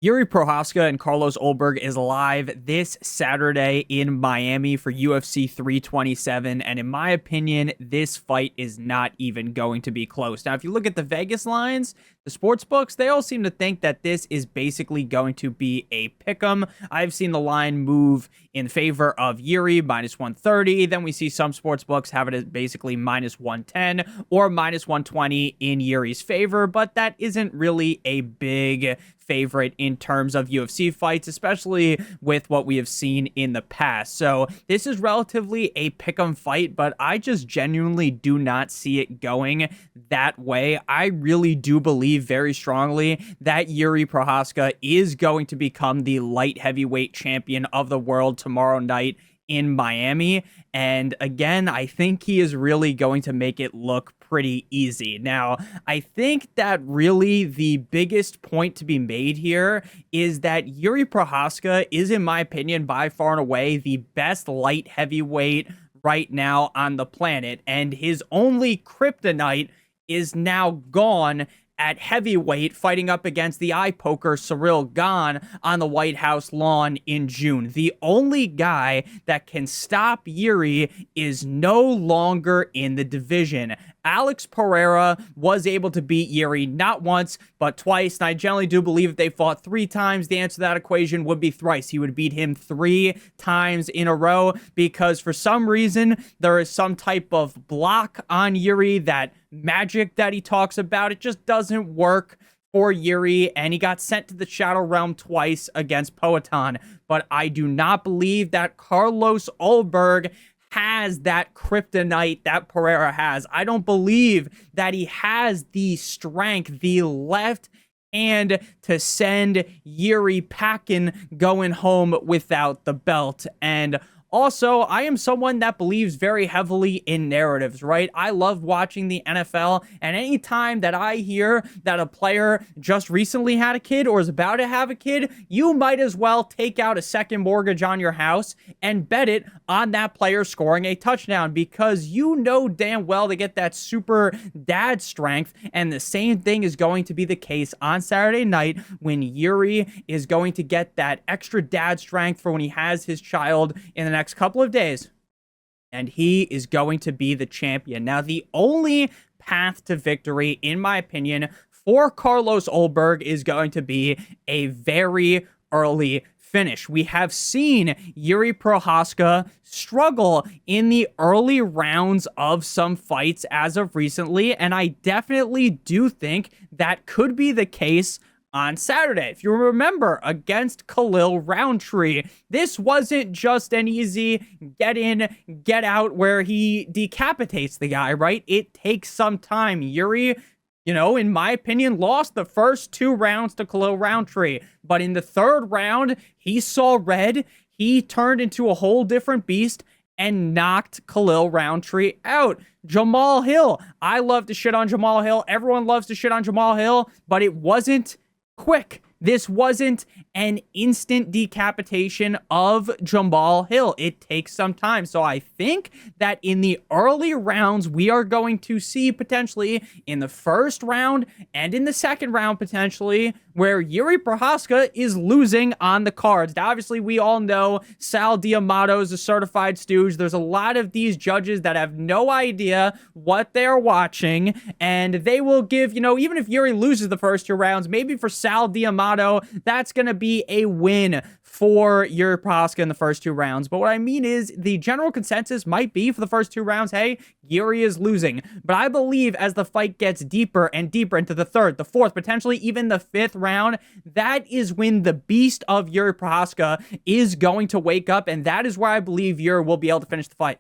Jiri Prochazka and Carlos Ulberg is live this Saturday in Miami for UFC 327. And in my opinion, this fight is not even going to be close. Now, if you look at the Vegas lines, the sports books, they all seem to think that this is basically going to be a pick'em. I've seen the line move in favor of Jiri, minus 130. Then we see some sports books have it as basically minus 110 or minus 120 in Jiri's favor, but that isn't really a big favorite in terms of UFC fights, especially with what we have seen in the past. So this is relatively a pick'em fight, but I just genuinely do not see it going that way. I really do believe very strongly that Jiri Prochazka is going to become the light heavyweight champion of the world tomorrow night in Miami. And again, I think he is really going to make it look pretty easy. Now, I think that really the biggest point to be made here is that Jiri Prochazka is, in my opinion, by far and away the best light heavyweight right now on the planet. And his only kryptonite is now gone at heavyweight, fighting up against the eye poker Ciryl Gane on the White House lawn in June. The only guy that can stop Jiri is no longer in the division. Alex Pereira was able to beat Jiri not once, but twice. And I generally do believe if they fought 3 times, the answer to that equation would be thrice. He would beat him 3 times in a row because for some reason, there is some type of block on Jiri, that magic that he talks about. It just doesn't work for Jiri, and he got sent to the Shadow Realm twice against Poatan. But I do not believe that Carlos Ulberg has that kryptonite that Pereira has. I don't believe that he has the strength, the left hand to send Jiri packing, going home without the belt. And also, I am someone that believes very heavily in narratives, right? I love watching the NFL, and anytime that I hear that a player just recently had a kid or is about to have a kid, you might as well take out a second mortgage on your house and bet it on that player scoring a touchdown, because you know damn well they get that super dad strength. And the same thing is going to be the case on Saturday night when Jiri is going to get that extra dad strength for when he has his child in the next couple of days, and he is going to be the champion. Now, the only path to victory, in my opinion, for Carlos Ulberg is going to be a very early finish. We have seen Jiri Prochazka struggle in the early rounds of some fights as of recently, and I definitely do think that could be the case on Saturday. If you remember, against Khalil Roundtree, this wasn't just an easy get in, get out where he decapitates the guy, right? It takes some time. Jiri, in my opinion, lost the first 2 rounds to Khalil Roundtree, but in the 3rd round, he saw red. He turned into a whole different beast and knocked Khalil Roundtree out. Jamal Hill. I love to shit on Jamal Hill. Everyone loves to shit on Jamal Hill, but it wasn't quick. This wasn't an instant decapitation of Jamal Hill. It takes some time. So I think that in the early rounds, we are going to see potentially in the 1st round and in the 2nd round potentially where Jiri Prochazka is losing on the cards. Now, obviously, we all know Sal D'Amato is a certified stooge. There's a lot of these judges that have no idea what they're watching, and they will give, even if Jiri loses the first 2 rounds, maybe for Sal D'Amato, that's going to be a win for Jiri Prochazka in the first 2 rounds. But what I mean is the general consensus might be for the first 2 rounds, hey, Jiri is losing. But I believe as the fight gets deeper and deeper into the 3rd, the 4th, potentially even the 5th round, that is when the beast of Jiri Prochazka is going to wake up, and that is where I believe Jiri will be able to finish the fight.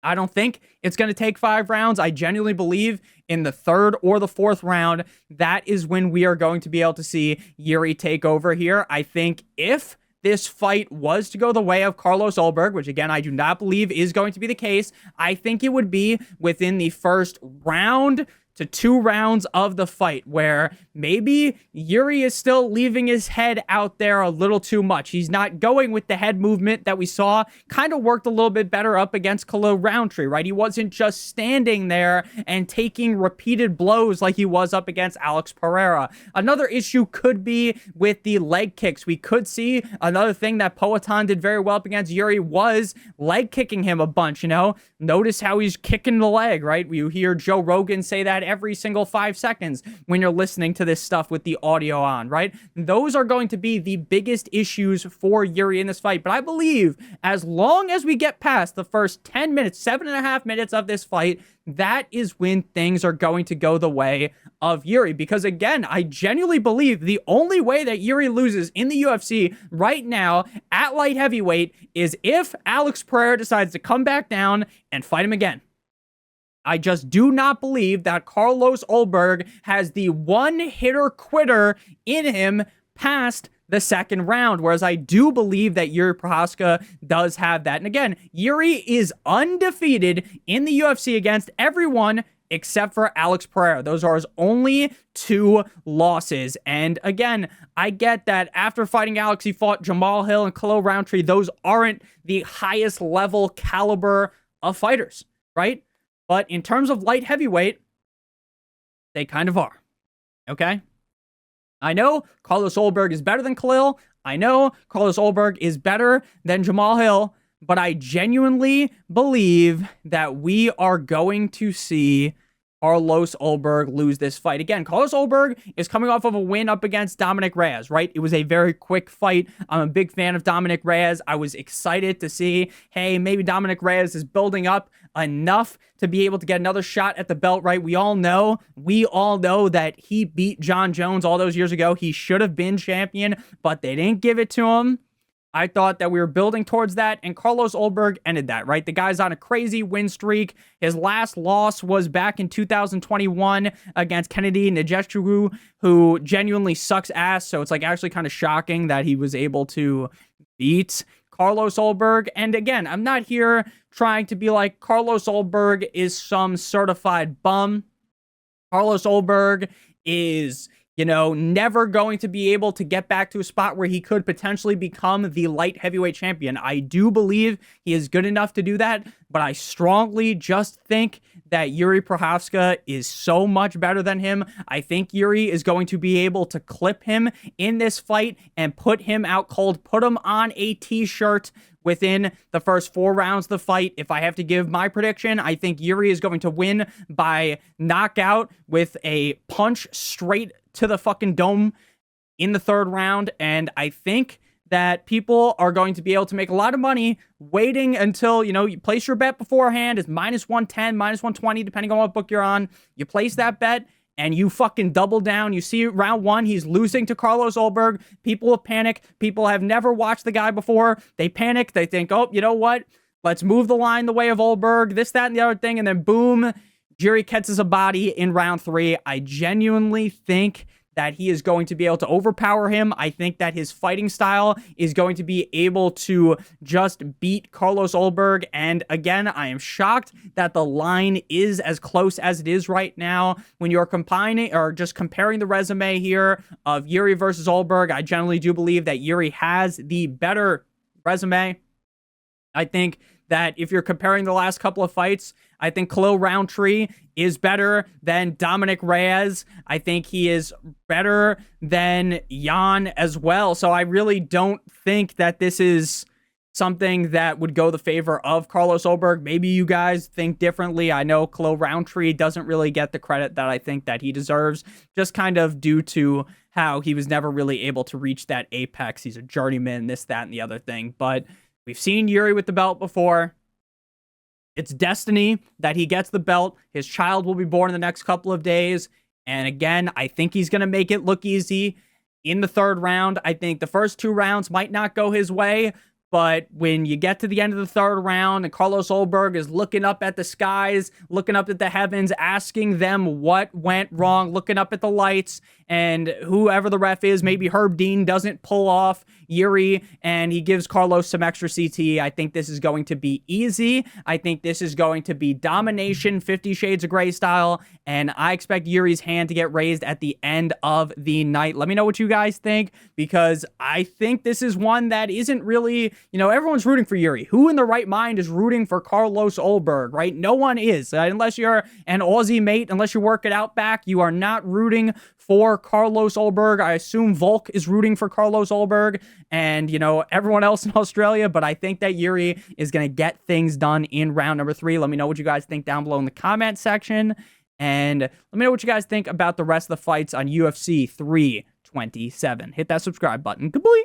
I don't think it's going to take 5 rounds. I genuinely believe in the 3rd or the 4th round, that is when we are going to be able to see Jiri take over here. I think if this fight was to go the way of Carlos Ulberg, which again, I do not believe is going to be the case, I think it would be within the first round to 2 rounds of the fight where maybe Jiri is still leaving his head out there a little too much. He's not going with the head movement that we saw. Kind of worked a little bit better up against Khalil Roundtree, right? He wasn't just standing there and taking repeated blows like he was up against Alex Pereira. Another issue could be with the leg kicks. We could see another thing that Poatan did very well up against Jiri was leg kicking him a bunch, you know? Notice how he's kicking the leg, right? You hear Joe Rogan say that every single 5 seconds when you're listening to this stuff with the audio on, right? Those are going to be the biggest issues for Jiri in this fight. But I believe as long as we get past the first 10 minutes, 7.5 minutes of this fight, that is when things are going to go the way of Jiri. Because again, I genuinely believe the only way that Jiri loses in the UFC right now at light heavyweight is if Alex Pereira decides to come back down and fight him again. I just do not believe that Carlos Ulberg has the one-hitter quitter in him past the second round, whereas I do believe that Jiri Prochazka does have that. And again, Jiri is undefeated in the UFC against everyone except for Alex Pereira. Those are his only 2 losses. And again, I get that after fighting Alex, he fought Jamal Hill and Khalil Roundtree. Those aren't the highest level caliber of fighters, right? But in terms of light heavyweight, they kind of are, okay? I know Carlos Ulberg is better than Khalil. I know Carlos Ulberg is better than Jamal Hill, but I genuinely believe that we are going to see Carlos Ulberg lose this fight. Again, Carlos Ulberg is coming off of a win up against Dominic Reyes, right? It was a very quick fight. I'm a big fan of Dominic Reyes. I was excited to see, hey, maybe Dominic Reyes is building up enough to be able to get another shot at the belt, right? We all know that he beat John Jones all those years ago. He should have been champion, but they didn't give it to him. I thought that we were building towards that, and Carlos Ulberg ended that, right? The guy's on a crazy win streak. His last loss was back in 2021 against Kennedy Njechu, who genuinely sucks ass, so it's like actually kind of shocking that he was able to beat Carlos Ulberg. And again, I'm not here trying to be like Carlos Ulberg is some certified bum. Carlos Ulberg is, you know, never going to be able to get back to a spot where he could potentially become the light heavyweight champion. I do believe he is good enough to do that, but I strongly just think that Jiri Prochazka is so much better than him. I think Jiri is going to be able to clip him in this fight and put him out cold, put him on a t-shirt within the first 4 rounds of the fight. If I have to give my prediction, I think Jiri is going to win by knockout with a punch straight to the fucking dome in the 3rd round. And I think that people are going to be able to make a lot of money waiting until, you know, you place your bet beforehand. It's -110, -120, depending on what book you're on. You place that bet and you fucking double down. You see round 1, he's losing to Carlos Ulberg. People will panic. People have never watched the guy before. They panic. They think, oh, you know what? Let's move the line the way of Ulberg, this, that, and the other thing. And then boom, Jiri catches a body in round 3. I genuinely think that he is going to be able to overpower him. I think that his fighting style is going to be able to just beat Carlos Ulberg. And again, I am shocked that the line is as close as it is right now. When you're combining or just comparing the resume here of Jiri versus Ulberg, I generally do believe that Jiri has the better resume. I think that if you're comparing the last couple of fights, I think Khalil Roundtree is better than Dominic Reyes. I think he is better than Jan as well. So I really don't think that this is something that would go the favor of Carlos Ulberg. Maybe you guys think differently. I know Khalil Roundtree doesn't really get the credit that I think that he deserves, just kind of due to how he was never really able to reach that apex. He's a journeyman, this, that, and the other thing. But we've seen Jiri with the belt before. It's destiny that he gets the belt. His child will be born in the next couple of days. And again, I think he's going to make it look easy in the 3rd round. I think the first 2 rounds might not go his way, But when you get to the end of the third round and Carlos Ulberg is looking up at the skies, looking up at the heavens, asking them what went wrong, looking up at the lights, and whoever the ref is, maybe Herb Dean doesn't pull off Jiri and he gives Carlos some extra CTE, I think this is going to be easy. I think this is going to be domination, 50 Shades of Grey style, and I expect Jiri's hand to get raised at the end of the night. Let me know what you guys think, because I think this is one that isn't really, everyone's rooting for Jiri. Who in the right mind is rooting for Carlos Ulberg, right? No one is. Unless you're an Aussie mate, unless you work at Outback, you are not rooting for Carlos Ulberg. I assume Volk is rooting for Carlos Ulberg and, everyone else in Australia, but I think that Jiri is going to get things done in round number 3. Let me know what you guys think down below in the comment section, and let me know what you guys think about the rest of the fights on UFC 327. Hit that subscribe button. Goodbye.